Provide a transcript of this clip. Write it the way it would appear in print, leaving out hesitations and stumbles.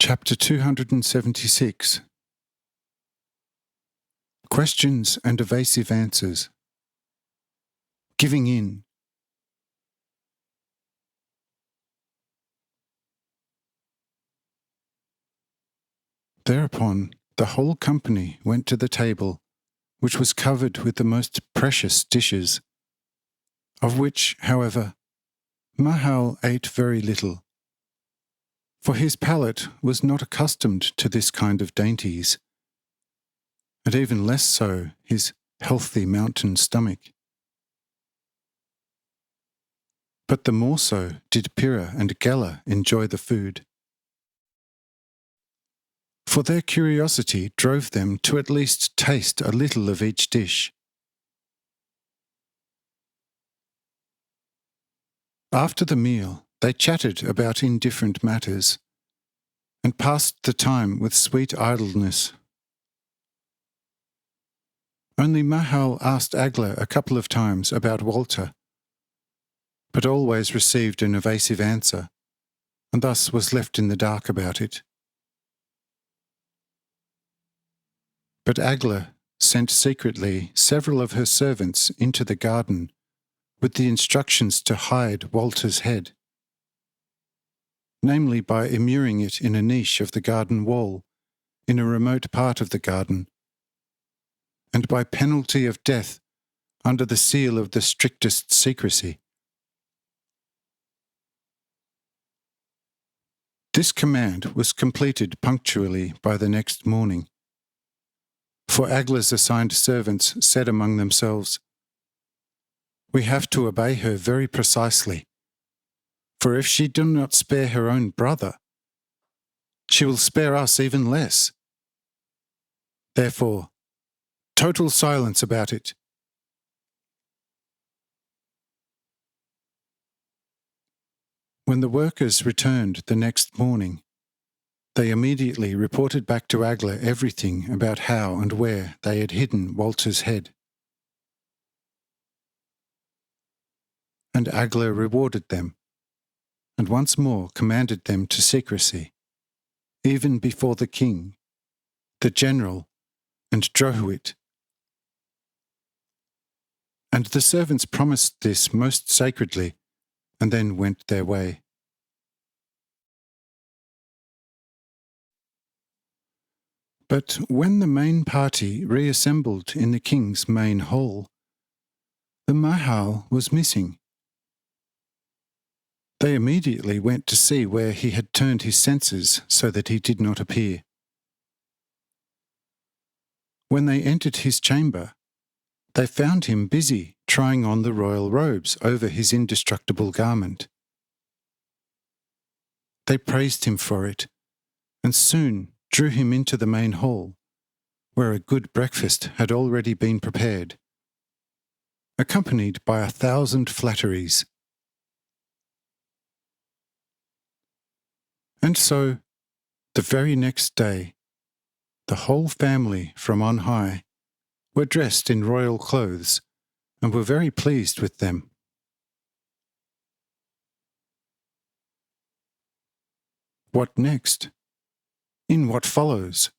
Chapter 276. Questions and evasive answers. Giving in. Thereupon the whole company went to the table, which was covered with the most precious dishes, of which, however, Mahal ate very little, for his palate was not accustomed to this kind of dainties, and even less so his healthy mountain stomach. But the more so did Pyrrha and Gela enjoy the food, for their curiosity drove them to at least taste a little of each dish. After the meal, they chatted about indifferent matters, and passed the time with sweet idleness. Only Mahal asked Agla a couple of times about Walter, but always received an evasive answer, and thus was left in the dark about it. But Agla sent secretly several of her servants into the garden with the instructions to hide Walter's head, namely by immuring it in a niche of the garden wall in a remote part of the garden, and by penalty of death under the seal of the strictest secrecy. This command was completed punctually by the next morning, for Agla's assigned servants said among themselves, "We have to obey her very precisely, for if she do not spare her own brother, she will spare us even less. Therefore, total silence about it." When the workers returned the next morning, they immediately reported back to Agla everything about how and where they had hidden Walter's head. And Agla rewarded them, and once more commanded them to secrecy, even before the king, the general, and Drohuit. And the servants promised this most sacredly, and then went their way. But when the main party reassembled in the king's main hall, the Mahal was missing. They immediately went to see where he had turned his senses so that he did not appear. When they entered his chamber, they found him busy trying on the royal robes over his indestructible garment. They praised him for it, and soon drew him into the main hall, where a good breakfast had already been prepared, accompanied by 1,000 flatteries. And so, the very next day, the whole family from on high were dressed in royal clothes and were very pleased with them. What next? In what follows